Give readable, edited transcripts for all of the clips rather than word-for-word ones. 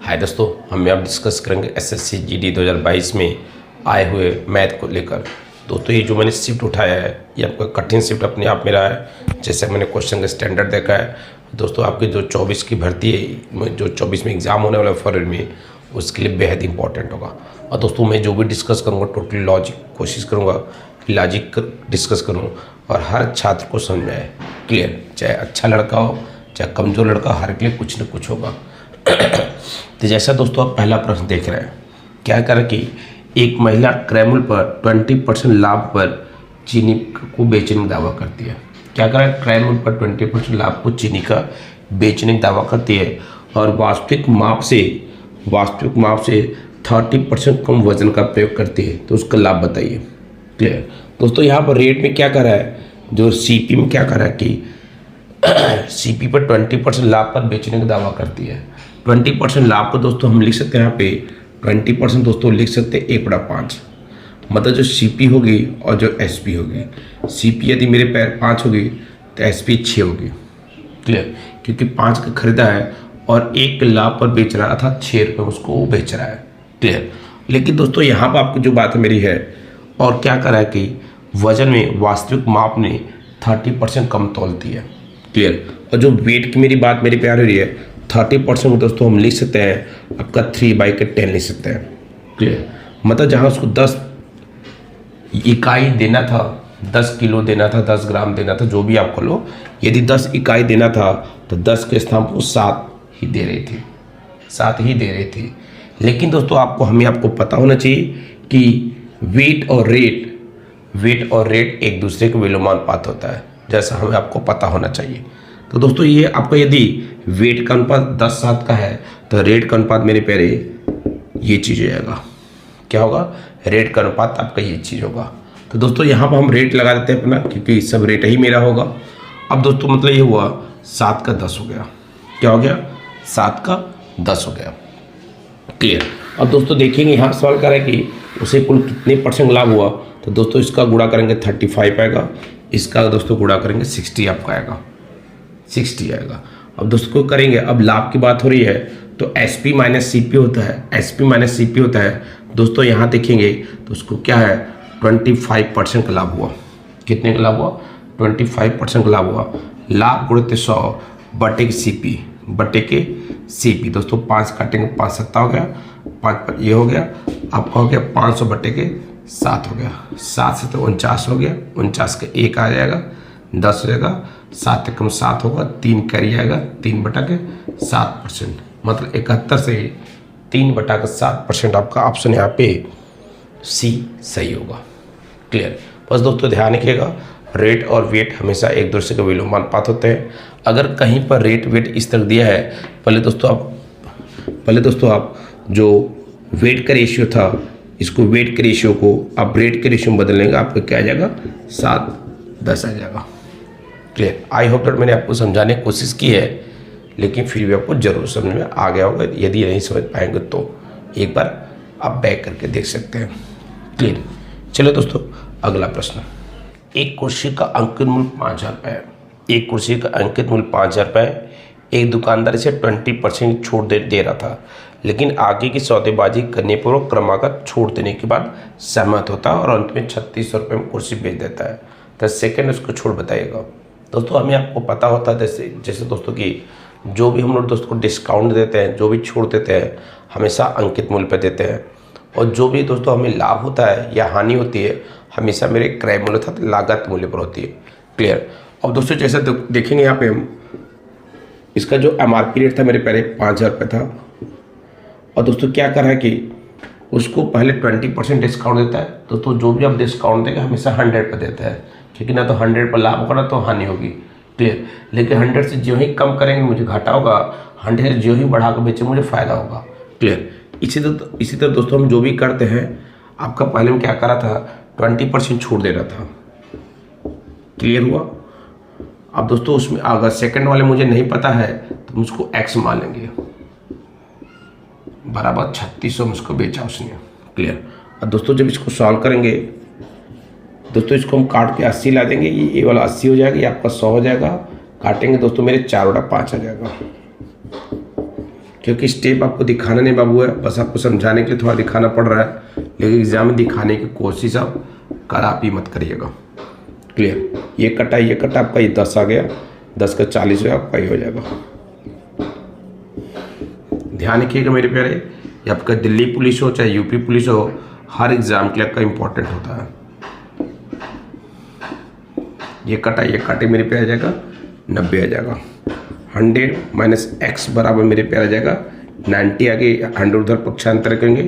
हाय दोस्तों, हम अब डिस्कस करेंगे एसएससी जीडी 2022 में आए हुए मैथ को लेकर। दोस्तों ये जो मैंने शिफ्ट उठाया है ये आपका कठिन शिफ्ट अपने आप में रहा है। जैसे मैंने क्वेश्चन का स्टैंडर्ड देखा है दोस्तों, आपके जो 24 की भर्ती है, जो 24 में एग्ज़ाम होने वाला है फरवरी में, उसके लिए बेहद इंपॉर्टेंट होगा। और दोस्तों मैं जो भी डिस्कस करूँगा टोटली लॉजिक कोशिश करूँगा कि लॉजिक डिस्कस करूँ और हर छात्र को समझ में आए क्लियर। चाहे अच्छा लड़का हो चाहे कमज़ोर लड़का, हर के लिए कुछ न कुछ होगा। तो जैसा दोस्तों आप पहला प्रश्न देख रहे हैं, क्या करें कि एक महिला क्रैमल पर 20% लाभ पर चीनी को बेचने का दावा करती है। क्या करें, क्रैमल पर 20% लाभ को चीनी का बेचने का दावा करती है और वास्तविक माप से 30% कम वजन का प्रयोग करती है, तो उसका लाभ बताइए। क्लियर दोस्तों, यहाँ पर रेट में क्या कर रहा है, जो सीपी में क्या कर रहा है कि सीपी पर 20% लाभ पर बेचने का दावा करती है। 20% लाभ को दोस्तों हम लिख सकते हैं यहाँ पे 20% दोस्तों लिख सकते हैं 1/5, मतलब जो सीपी होगी और जो एसपी होगी। सीपी यदि मेरे पैर 5 होगी तो एसपी 6 होगी। क्लियर, क्योंकि 5 का खरीदा है और 1 लाभ पर बेच रहा है, अर्थात 6 रुपये उसको वो बेच रहा है। क्लियर, लेकिन दोस्तों यहाँ पर आपकी जो बात मेरी है और क्या करा है कि वजन में वास्तविक माप ने 30% कम तौलती है। क्लियर, और जो वेट की मेरी बात मेरी प्यार हो रही है 30% में दोस्तों हम लिख सकते हैं आपका 3/10 लिख सकते हैं। क्लियर, मतलब जहाँ उसको 10 इकाई देना था, 10 किलो देना था, 10 ग्राम देना था, जो भी आपको लो, यदि 10 इकाई देना था तो 10 के स्थान पर 7 ही दे रही थी, 7 ही दे रही थी। लेकिन दोस्तों आपको पता होना चाहिए कि वेट और रेट एक दूसरे के विलोमानुपात होता है, जैसा हमें आपको पता होना चाहिए। तो दोस्तों ये आपका यदि वेट का अनुपात 10:7 का है तो रेट का अनुपात मेरे प्यारे ये चीज़ हो जाएगा। क्या होगा, रेट का अनुपात आपका ये चीज़ होगा। तो दोस्तों यहाँ पर हम रेट लगा देते हैं अपना, क्योंकि सब रेट ही मेरा होगा। अब दोस्तों मतलब ये हुआ 7 का 10 हो गया। क्या हो गया, 7 का 10 हो गया। क्लियर, अब दोस्तों देखेंगे यहाँ सवाल कर रहा है कि उसे कुल कितने % लाभ हुआ, तो दोस्तों इसका गुणा करेंगे 35 आएगा, इसका दोस्तों गुणा करेंगे 60 आपका आएगा, 60 आएगा। अब दोस्तों करेंगे, अब लाभ की बात हो रही है तो SP माइनस CP होता है, SP माइनस CP होता है दोस्तों। यहाँ देखेंगे तो उसको क्या है 25% का लाभ हुआ। कितने का लाभ हुआ, 25% का लाभ हुआ। लाभ गुणित 100 बटे के CP दोस्तों 5 काटेंगे, 5 7 हो गया, 5 ये हो गया आपका, हो गया 500 बटे के 7 हो गया, 7 से तो 49 हो गया, 49 का 1 आ जाएगा, 10 हो जाएगा, 7 एकम 7 होगा, 3 कैरी आएगा, 3/7%, मतलब 71 से 3/7% आपका ऑप्शन यहाँ पे सी सही होगा। क्लियर, बस दोस्तों ध्यान रखिएगा रेट और वेट हमेशा एक दूसरे के विलोमानुपात होते हैं। अगर कहीं पर रेट वेट इस तरह दिया है, पहले दोस्तों आप जो वेट का रेशियो था, इसको वेट के रेशियो को आप रेट के रेशियो में बदल लेंगे, आपका क्या आ जाएगा 7-10 आ जाएगा। क्लियर, आई होप दैट मैंने आपको समझाने की कोशिश की है, लेकिन फिर भी आपको जरूर समझ में आ गया होगा। यदि नहीं समझ पाएंगे तो एक बार आप बैक करके देख सकते हैं। क्लियर, चलो दोस्तों अगला प्रश्न। एक कुर्सी का अंकित मूल्य 5,000 रुपये है। एक कुर्सी का अंकित मूल्य 5,000 रुपये एक दुकानदार इसे 20% छूट दे रहा था, लेकिन आगे की सौदेबाजी करने पर वो क्रमागत छूट देने के बाद सहमत होता है और अंत में 3600 रुपये में कुर्सी बेच देता है। तो सेकेंड उसको छूट बताइएगा। दोस्तों हमें आपको पता होता है जैसे दोस्तों कि जो भी हम लोग दोस्तों को डिस्काउंट देते हैं, जो भी छूट देते हैं, हमेशा अंकित मूल्य पर देते हैं, और जो भी दोस्तों हमें लाभ होता है या हानि होती है हमेशा मेरे क्रय मूल्य था लागत मूल्य पर होती है। क्लियर, अब दोस्तों जैसे देखेंगे यहाँ पे हम, इसका जो MRP रेट था मेरे पहले 5,000 रुपये था, और दोस्तों क्या कर रहा है कि उसको पहले 20% डिस्काउंट देता है। दोस्तों जो भी आप डिस्काउंट देगा हमेशा 100 पर देता है, क्योंकि ना तो 100 पर लाभ होगा ना तो हानि होगी। क्लियर, लेकिन 100 से जो ही कम करेंगे मुझे घाटा होगा, 100 से जो ही बढ़ा कर बेचेंगे मुझे फ़ायदा होगा। क्लियर, इसी तरह दोस्तों हम जो भी करते हैं, आपका पहले में क्या करा था 20% छूट दे रहा था। क्लियर हुआ। अब दोस्तों उसमें अगर सेकंड वाले मुझे नहीं पता है तो मुझको X मान लेंगे, बराबर 3600 मुझको बेचा उसने। क्लियर, अब दोस्तों जब इसको सॉल्व करेंगे दोस्तों, इसको हम काट के 80 ला देंगे, ये वाला 80 हो जाएगा, ये आपका 100 हो जाएगा। काटेंगे दोस्तों मेरे 4/5 आ जाएगा। क्योंकि स्टेप आपको दिखाना नहीं बाबू है, बस आपको समझाने के लिए थोड़ा दिखाना पड़ रहा है, लेकिन एग्जाम में दिखाने की कोशिश आप खराब ही मत करिएगा। क्लियर। ये कटा आपका ये 10 आ गया, 10 का 40 हो आपका ये हो जाएगा। ध्यान रखिएगा मेरे प्यारे, ये आपका दिल्ली पुलिस हो चाहे यूपी पुलिस हो, हर एग्जाम के लिए आपका इंपॉर्टेंट होता है। ये काटे मेरे पे आ जाएगा 90 आ जाएगा। 100 माइनस एक्स बराबर मेरे पे आ जाएगा 90 आगे 100 उधर पक्षांतर करेंगे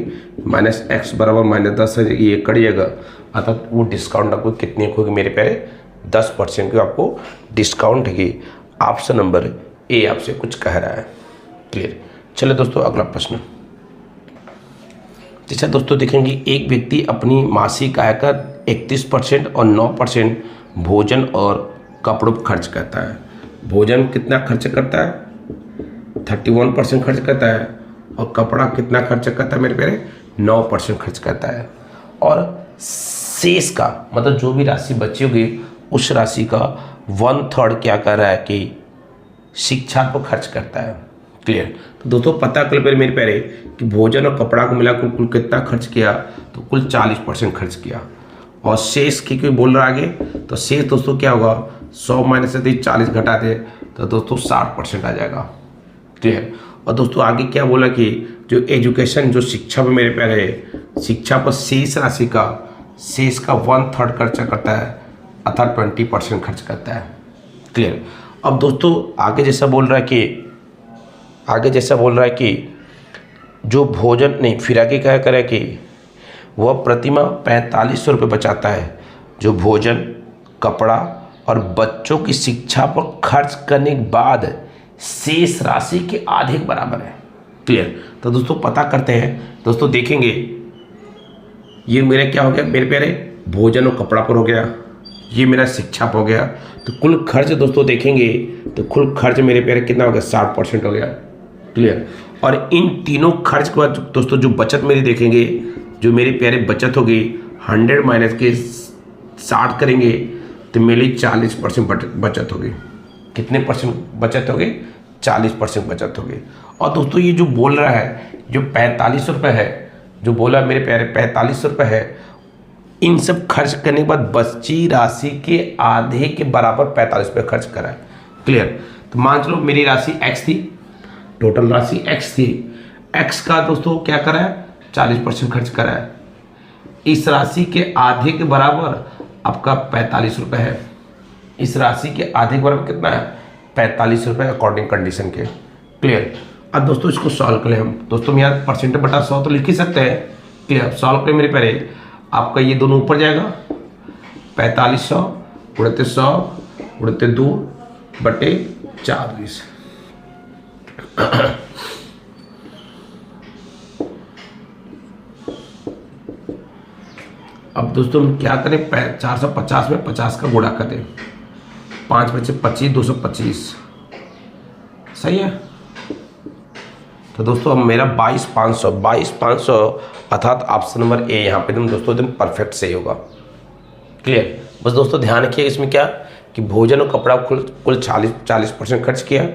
माइनस एक्स बराबर -10 है, ये करिएगा। अर्थात वो डिस्काउंट आपको कितने की होगी मेरे प्यारे, 10% की आपको डिस्काउंट होगी। ऑप्शन नंबर ए आपसे कुछ कह रहा है। क्लियर। चलिए दोस्तों अगला प्रश्न। जैसा दोस्तों देखेंगे, एक व्यक्ति अपनी मासिक आय का 31% और 9% भोजन और कपड़ों पर खर्च करता है। भोजन कितना खर्च करता है, 31% खर्च करता है, और कपड़ा कितना खर्च करता है मेरे प्यारे, 9% खर्च करता है। और शेष का मतलब जो भी राशि बची होगी उस राशि का 1/3 क्या कर रहा है कि शिक्षा पर खर्च करता है। क्लियर। तो दोस्तों पता कर मेरे प्यारे कि भोजन और कपड़ा को मिला कुल कितना खर्च किया, तो कुल 40% खर्च किया। और शेष की कोई बोल रहा आगे, तो शेष दोस्तों क्या होगा, 100 माइनस से 40 घटा दे तो दोस्तों 60% आ जाएगा। क्लियर। और दोस्तों आगे क्या बोला कि जो एजुकेशन जो शिक्षा पर मेरे प्यारे है, शिक्षा पर शेष राशि का शेष का 1/3 खर्चा करता है, अर्थात 20% खर्च करता है। क्लियर। अब दोस्तों आगे जैसा बोल रहा है कि जो भोजन नहीं, फिर आगे क्या करे कि वह प्रतिमाह 4500 रुपये बचाता है, जो भोजन कपड़ा और बच्चों की शिक्षा पर खर्च करने के बाद शेष राशि के आधे के बराबर है। क्लियर। तो दोस्तों पता करते हैं। दोस्तों देखेंगे ये मेरा क्या हो गया मेरे प्यारे, भोजन और कपड़ा पर हो गया, ये मेरा शिक्षा पर हो गया। तो कुल खर्च दोस्तों देखेंगे तो कुल खर्च मेरे प्यारे कितना हो गया, 60% हो गया। क्लियर। और इन तीनों खर्च के बाद दोस्तों जो बचत मेरी देखेंगे, जो मेरे प्यारे बचत होगी 100 माइनस के 60 करेंगे तो मेरी 40% बचत होगी। कितने परसेंट बचत होगी, 40% बचत होगी। और दोस्तों ये जो बोल रहा है जो 4500 रुपये है, जो बोला मेरे प्यारे 4500 रुपये है, इन सब खर्च करने के बाद बची राशि के आधे के बराबर 45 रुपये खर्च करा है। क्लियर। तो मान चलो मेरी राशि x थी, टोटल राशि x थी, x का दोस्तों क्या करा है, 40% खर्च करा है। इस राशि के आधे के बराबर आपका 45 रुपये है। इस राशि के आधे के बराबर कितना है, 45 रुपये अकॉर्डिंग कंडीशन के। क्लियर। अब दोस्तों इसको सॉल्व करें हम। दोस्तों हम यहाँ % बटा 100 तो लिख ही सकते हैं। क्लियर। सॉल्व करें मेरे पहले, आपका ये दोनों ऊपर जाएगा, 4500 × 100 × 2 बटे 40। अब दोस्तों हम क्या करें, 450 में 50 का गुणा कर दें, 5 बचे 25, 225 सही है। तो दोस्तों अब मेरा 22,500 अर्थात ऑप्शन नंबर ए यहाँ पे दोस्तों एकदम परफेक्ट सही होगा। क्लियर। बस दोस्तों ध्यान रखिए इसमें क्या कि भोजन और कपड़ा कुल 40% खर्च किया।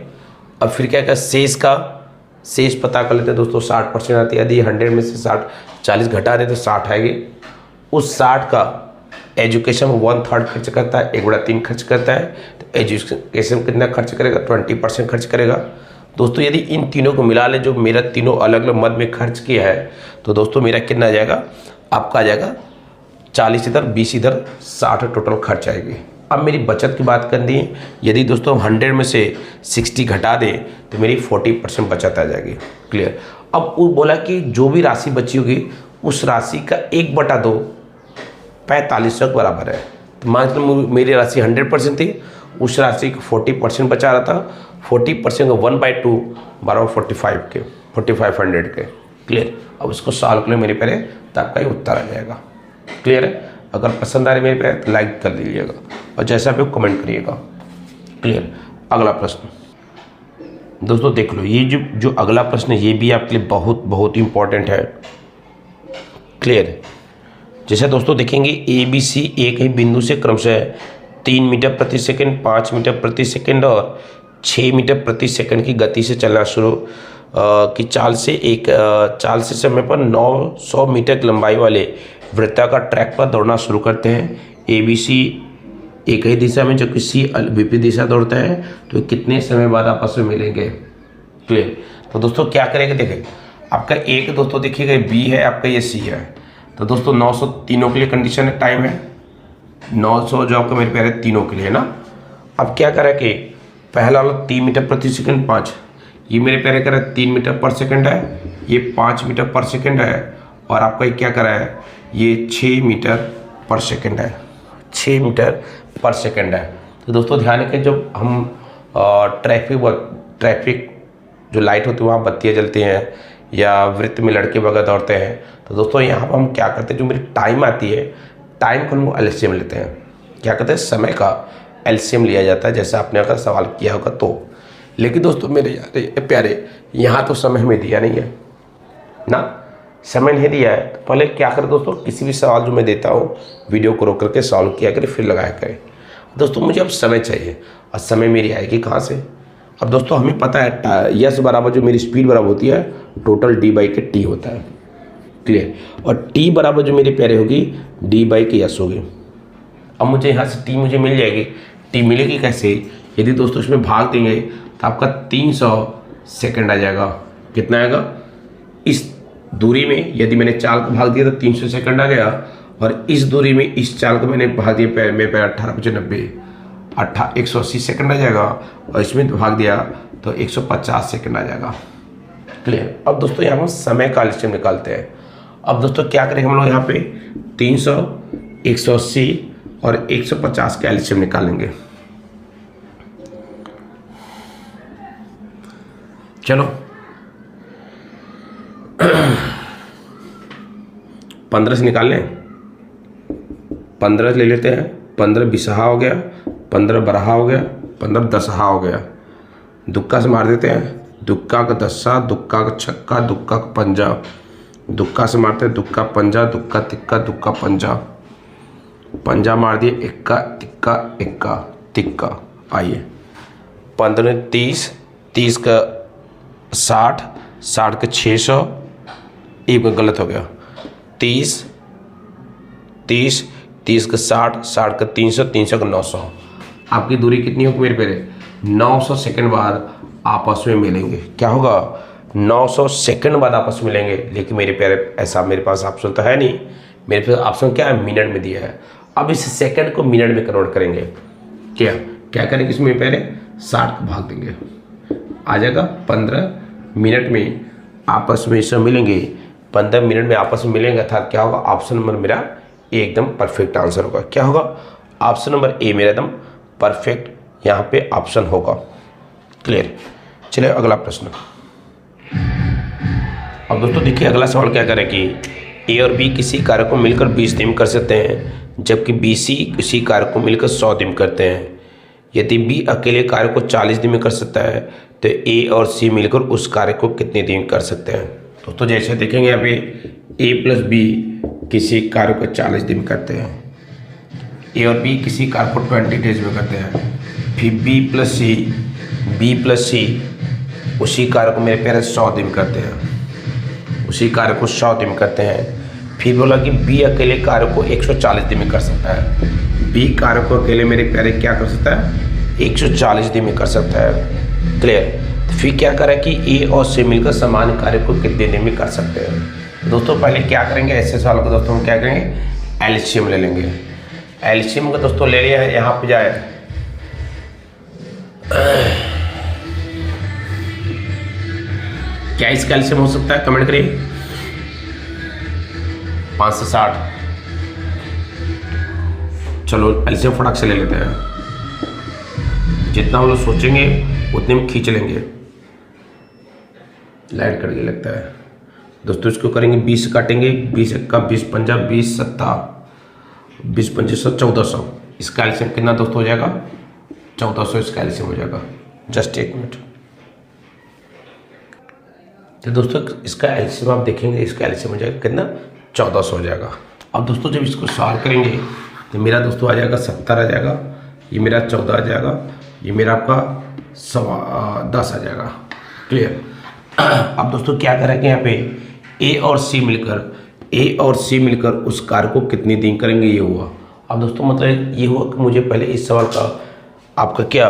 अब फिर क्या क्या शेष पता कर लेते हैं दोस्तों, 60% आती है। यदि 100 में से 40 घटा दे तो 60 आएगी। उस 60 का एजुकेशन में 1/3 खर्च करता है, 1/3 खर्च करता है। तो एजुकेशन कितना खर्च करेगा, 20% खर्च करेगा। दोस्तों यदि इन तीनों को मिला ले, जो मेरा तीनों अलग अलग मद में खर्च किया है, तो दोस्तों मेरा कितना आ जाएगा, आपका आ जाएगा 40 इधर 20 इधर 60 टोटल खर्च आएगी। अब मेरी बचत की बात करनी है, यदि दोस्तों हम 100 में से 60 घटा दें तो मेरी 40% बचत आ जाएगी। क्लियर। अब वो बोला कि जो भी राशि बची होगी उस राशि का 1/2 4500 के बराबर है। तो मान लो मेरी राशि 100% थी, उस राशि का 40% बचा रहा था, 40% का 1/2 बराबर 4500 के। क्लियर। अब इसको सॉल्व कर ले मेरे पहले, तो आपका ये उत्तर आ जाएगा। क्लियर है। अगर पसंद आ रही मेरे पे तो लाइक कर दीजिएगा और जैसा भी कमेंट करिएगा। क्लियर। अगला प्रश्न दोस्तों देख लो, ये जो अगला प्रश्न है ये भी आपके लिए बहुत इंपॉर्टेंट है। क्लियर। जैसे दोस्तों देखेंगे ABC एक ही बिंदु से क्रमशः 3 मीटर प्रति सेकंड, 5 मीटर प्रति सेकंड और 6 मीटर प्रति सेकंड की गति से चलना शुरू की चाल से समय पर 900 मीटर की लंबाई वाले वृत्ताकार ट्रैक पर दौड़ना शुरू करते हैं। ABC एक ही दिशा में जबकि C विपरीत दिशा दौड़ता है, तो कितने समय बाद आपस में मिलेंगे? क्लियर। तो दोस्तों क्या करेंगे, देखें आपका एक दोस्तों देखिएगा B है, आपका ये C है। तो दोस्तों 900 तीनों के लिए कंडीशन है, टाइम है 900 जो आपका मेरे प्यारे तीनों के लिए है ना। अब क्या करें कि पहला वाला 3 मीटर प्रति सेकंड 5, ये मेरे प्यारे कह रहा है 3 मीटर पर सेकंड है, ये 5 मीटर पर सेकंड है, और आपका ये क्या करा है, ये 6 मीटर पर सेकंड है, 6 मीटर पर सेकंड है। तो दोस्तों ध्यान रखें, जब हम ट्रैफिक जो लाइट होती है वहाँ बत्तियाँ जलती हैं या वृत्त में लड़के वगैरह दौड़ते हैं, तो दोस्तों यहाँ पर हम क्या करते हैं, जो मेरी टाइम आती है, टाइम को हम एलसीएम लेते हैं। क्या कहते हैं, समय का एलसीएम लिया जाता है, जैसे आपने अगर सवाल किया होगा तो। लेकिन दोस्तों मेरे प्यारे, यहाँ तो समय हमें दिया नहीं है ना, समय नहीं दिया है। तो पहले क्या करें दोस्तों, किसी भी सवाल जो मैं देता हूँ वीडियो को रोक करके सॉल्व किया करें, फिर लगाया करें। दोस्तों मुझे अब समय चाहिए, और समय मेरी आएगी कहाँ से? अब दोस्तों हमें पता है यस बराबर जो मेरी स्पीड बराबर होती है टोटल d/t होता है। क्लियर। और t बराबर जो मेरे प्यारे होगी d/s होगी। अब मुझे यहाँ से t मुझे मिल जाएगी, t मिलेगी कैसे? यदि दोस्तों इसमें भाग देंगे तो आपका 300 सेकंड आ जाएगा। कितना आएगा? इस दूरी में यदि मैंने चाल को भाग दिया तो 300 सेकंड आ गया, और इस दूरी में इस चाल को मैंने भाग दिया मेरे पे 180 सेकंड आ जाएगा, और इसमें भाग दिया तो 150 सेकंड आ जाएगा। क्लियर। अब दोस्तों यहाँ हम समय का एलसीएम निकालते हैं। अब दोस्तों क्या करेंगे हम लोग यहाँ पे 300, 180 और 150 का एलसीएम निकालेंगे। चलो 15 से निकाल लें, 15 ले लेते हैं। 15 बिसहा हो गया, 15 बरहा हो गया, 15 दसहा हो गया। दुक्का से मार देते हैं, दुक्का का दस्सा, दुक्का का छक्का, दुक्का का पंजा। दुक्का से मारते हैं, दुक्का पंजा, दुक्का तिक्का, दुक्का पंजा। पंजा मार दिए, इक्का तिक्का इक्का तिक्का। आइए 15 30, 30 का 60, 60 का 600, एक गलत हो गया। 30 का 60, 60 का 300, 300 का 900। आपकी दूरी कितनी होगी मेरे प्यारे? 900 सेकंड बाद आपस में मिलेंगे। क्या होगा? 900 सेकंड बाद आपस में मिलेंगे। लेकिन मेरे प्यारे ऐसा मेरे पास ऑप्शन तो है नहीं, मेरे पास ऑप्शन क्या है? मिनट में दिया है। अब इस सेकंड को मिनट में कन्वर्ट करेंगे। क्या करेंगे इसमें? पहले 60 को भाग देंगे, आ जाएगा 15 मिनट में आपस में सब मिलेंगे। 15 मिनट में आपस में मिलेंगे, अर्थात क्या होगा? ऑप्शन नंबर मेरा एकदम परफेक्ट आंसर होगा। क्या होगा? ऑप्शन नंबर ए मेरा एकदम परफेक्ट यहाँ पे ऑप्शन होगा। क्लियर। चलिए अगला प्रश्न। अब दोस्तों देखिए अगला सवाल क्या करें कि ए और बी किसी कार्य को मिलकर 20 दिन कर सकते हैं, जबकि बी सी किसी कार्य को मिलकर 100 दिन करते हैं। यदि बी अकेले कार्य को 40 दिन में कर सकता है, तो ए और सी मिलकर उस कार्य को कितने दिन कर सकते हैं? दोस्तों जैसे देखेंगे यहाँ पे ए प्लस बी किसी कार्य को 40 दिन करते हैं, ए और बी किसी कार्य को 20 डेज में करते हैं। फिर बी प्लस सी उसी कार्य को मेरे प्यारे 100 दिन करते हैं, उसी कार्य को 100 दिन करते हैं। फिर बोला कि बी अकेले कार्य को 140 दिन में कर सकता है। बी कार्य को अकेले मेरे प्यारे क्या कर सकता है? 140 दिन में कर सकता है। क्लियर। फिर क्या करें कि ए और सी मिलकर समान कार्य को कितने दिन में कर सकते हैं? दोस्तों पहले क्या करेंगे, ऐसे सवाल को दोस्तों हम क्या करेंगे? एलसीएम ले लेंगे। एलसीएम का दोस्तों ले लिया है, यहाँ पे जाए क्या इसका एलसीएम हो सकता है? कमेंट करिए। 5 से 60। चलो एलसीएम फटाक से ले लेते हैं। जितना हम लोग सोचेंगे उतने में खींच लेंगे। लाइट कट गया लगता है दोस्तों। इसको करेंगे 20 काटेंगे, 20 का 20 पंजा 20 सत्ता 20 2500 1400। इसका एलसीएम कितना दोस्तों हो जाएगा? 1400 इसका एलसीएम हो जाएगा। जस्ट एक मिनट। तो दोस्तों इसका एलसीएम आप देखेंगे, इसका एलसीएम हो जाएगा कितना? 1400 हो जाएगा। अब दोस्तों जब इसको सॉल्व करेंगे तो मेरा दोस्तों आ जाएगा 70 आ जाएगा, ये मेरा 14 आ जाएगा, ये मेरा आपका 10 आ जाएगा। क्लियर। अब दोस्तों क्या करेंगे यहाँ पे ए और सी मिलकर उस कार्य को कितने दिन करेंगे, ये हुआ। अब दोस्तों मतलब ये हुआ कि मुझे पहले इस सवाल का आपका क्या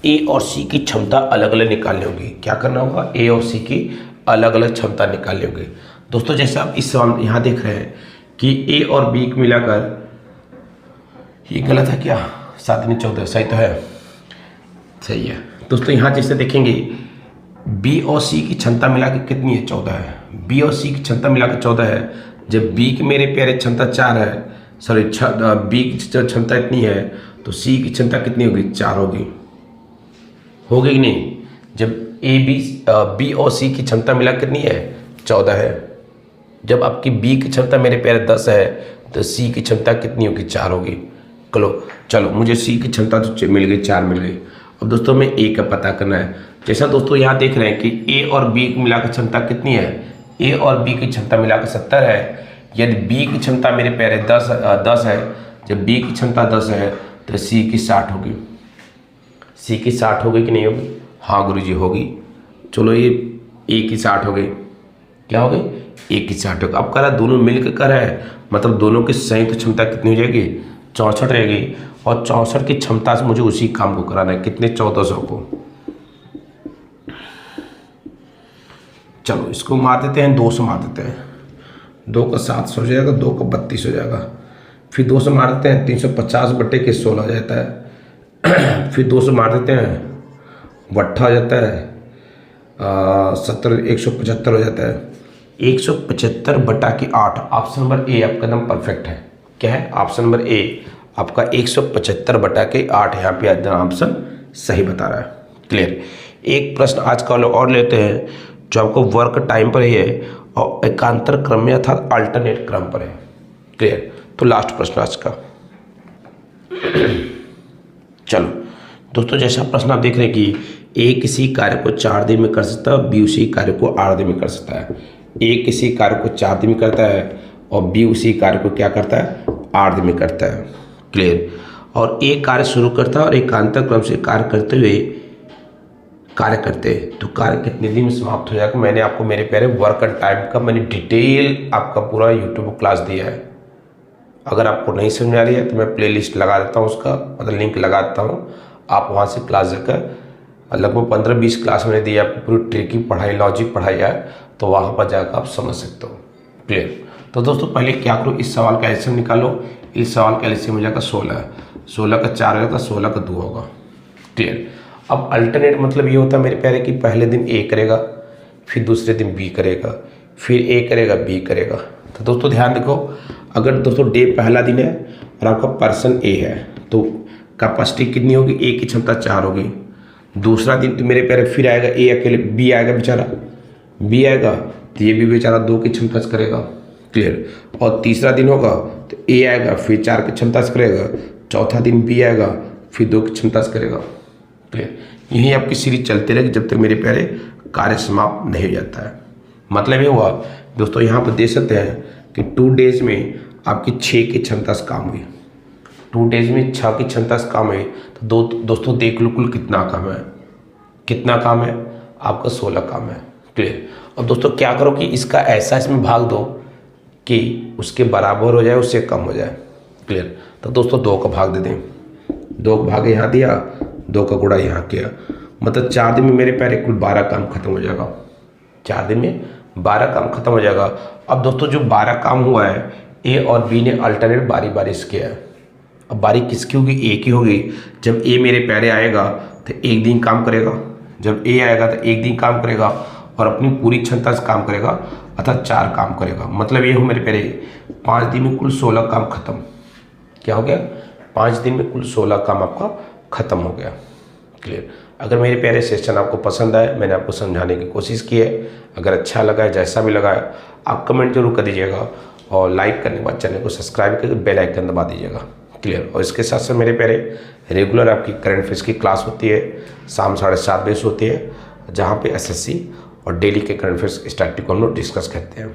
ए और सी की क्षमता अलग अलग निकालनी होगी। क्या करना होगा, ए और सी की अलग अलग क्षमता निकालनी होगी। दोस्तों जैसे आप इस सवाल यहाँ देख रहे हैं कि ए और बी को मिलाकर, ये गलत है क्या, 7 नहीं 14, सही तो है, सही है। दोस्तों यहाँ जैसे देखेंगे बी और सी की क्षमता मिलाकर कितनी है, 14 है। बी और सी की क्षमता मिलाकर 14 है। जब बी की मेरे प्यारे क्षमता 4 है, सॉरी बी की क्षमता इतनी है, तो सी की क्षमता कितनी होगी, 4 होगी कि नहीं। जब बी और सी की क्षमता मिला कितनी है, 14 है। जब आपकी बी की क्षमता मेरे प्यारे 10 है, तो सी की क्षमता कितनी होगी, 4 होगी। चलो मुझे सी की क्षमता तो मिल गई, 4 मिल गई। अब दोस्तों में ए का पता करना है। जैसा दोस्तों यहाँ देख रहे हैं कि ए और बी की मिलाकर क्षमता कितनी है, ए और बी की क्षमता मिलाकर 70 है। यदि बी की क्षमता मेरे प्यारे 10 है, जब बी की क्षमता 10 है तो सी की 60 होगी। सी की 60 होगी कि नहीं होगी, हाँ गुरुजी होगी। चलो ये ए की 60 हो गई, क्या हो गई, ए की 60 हो गई। अब करा दोनों मिलकर कर है, मतलब दोनों की संयुक्त क्षमता कितनी हो जाएगी, 64 रहेगी। और 64 की क्षमता से मुझे उसी काम को कराना है, कितने, 1400 को। चलो इसको मार देते हैं, 2 से मार देते हैं, 2 का 700 हो जाएगा, 2 का 32 हो जाएगा। फिर 2 से मार देते हैं, 350 बटे के 16 हो जाता है। फिर 2 से मार देते हैं, 8 हो जाता है, 175 हो जाता है। 175 बटा के 8, ऑप्शन नंबर ए आपका एकदम परफेक्ट है। क्या है, ऑप्शन नंबर ए आपका 175 बटा के 8 यहाँ पे ऑप्शन सही बता रहा है। क्लियर। एक प्रश्न आज का और लेते हैं जो आपको वर्क टाइम पर ही है और एकांतर क्रम में अर्थात अल्टरनेट क्रम पर है। क्लियर। तो लास्ट प्रश्न आज का। चलो दोस्तों जैसा प्रश्न आप देख रहे हैं कि ए किसी कार्य को 4 दिन में कर सकता है, बी उसी कार्य को 8 दिन में कर सकता है। ए किसी कार्य को 4 दिन में करता है और बी उसी कार्य को क्या करता है, 8 दिन में करता है। क्लियर। और एक कार्य शुरू करता है और एकांतर क्रम से कार्य करते हुए कार्य करते हैं तो कार्य कितने दिन में समाप्त हो जाएगा। मैंने आपको मेरे प्यारे वर्क एंड टाइम का मैंने डिटेल आपका पूरा यूट्यूब क्लास दिया है। अगर आपको नहीं समझ आ रही है तो मैं प्लेलिस्ट लगा देता हूँ, उसका मतलब लिंक लगा देता हूँ, आप वहाँ से क्लास देकर लगभग 15-20 क्लास मैंने दी आपको पूरी ट्रिकी पढ़ाई, लॉजिक पढ़ाई है, तो वहाँ पर जाकर आप समझ सकते हो। क्लियर। तो दोस्तों पहले क्या करो, इस सवाल का एलसीएम निकालो। इस सवाल का एलसीएम हो जाएगा 16 का 4 होगा, 16 का 2 होगा। क्लियर। अब अल्टरनेट मतलब ये होता है मेरे प्यारे कि पहले दिन ए करेगा, फिर दूसरे दिन बी करेगा, फिर ए करेगा, बी करेगा। तो दोस्तों ध्यान रखो, अगर दोस्तों डे पहला दिन है और आपका पर्सन ए है तो कैपेसिटी कितनी होगी, ए की क्षमता 4 होगी। दूसरा दिन तो मेरे प्यारे फिर आएगा ए अकेले, बी आएगा बेचारा, बी आएगा तो ये भी बेचारा 2 की क्षमता से करेगा। क्लियर। और तीसरा दिन होगा तो ए आएगा, फिर 4 की क्षमता से करेगा। चौथा दिन बी आएगा, फिर 2 की क्षमता से करेगा। क्लियर। यही आपकी सीरीज चलती रहेगी जब तक मेरे प्यारे कार्य समाप्त नहीं हो जाता है। मतलब ये हुआ दोस्तों, यहाँ पर देख सकते हैं कि 2 डेज में आपकी 6 की क्षमता से काम हुई, 2 डेज में 6 की क्षमता से काम है। तो दोस्तों देख लो कुल कितना काम है, कितना काम है आपका, 16 काम है। क्लियर। और दोस्तों क्या करो कि इसका ऐसा इसमें भाग दो कि उसके बराबर हो जाए, उससे कम हो जाए। क्लियर। तो दोस्तों 2 का भाग दे दें, 2 का भाग यहाँ दिया, 2 का गुणा यहाँ किया, मतलब 4 दिन में मेरे प्यारे कुल 12 काम खत्म हो जाएगा। 4 दिन में 12 काम खत्म हो जाएगा। अब दोस्तों जो 12 काम हुआ है, ए और बी ने अल्टरनेट बारी बारी से किया है। अब बारी किसकी होगी, ए की होगी। जब ए मेरे प्यारे आएगा तो 1 दिन काम करेगा, जब ए आएगा तो 1 दिन काम करेगा और अपनी पूरी क्षमता से काम करेगा, अर्थात 4 काम करेगा। मतलब ये हो मेरे प्यारे 5 दिन में कुल 16 काम खत्म। क्या हो गया, 5 दिन में कुल 16 काम आपका खत्म हो गया। क्लियर। अगर मेरे प्यारे सेशन आपको पसंद आए, मैंने आपको समझाने की कोशिश की है, अगर अच्छा लगा है, जैसा भी लगा है, आप कमेंट जरूर कर दीजिएगा और लाइक करने के बाद चैनल को सब्सक्राइब करके बेल आइकन दबा दीजिएगा। क्लियर। और इसके साथ साथ मेरे प्यारे रेगुलर आपकी करंट अफेयर्स की क्लास होती है, शाम 7:30 बजे होती है, जहाँ पे एसएससी और डेली के करंट अफेयर्स स्टैटिक को हम लोग डिस्कस करते हैं।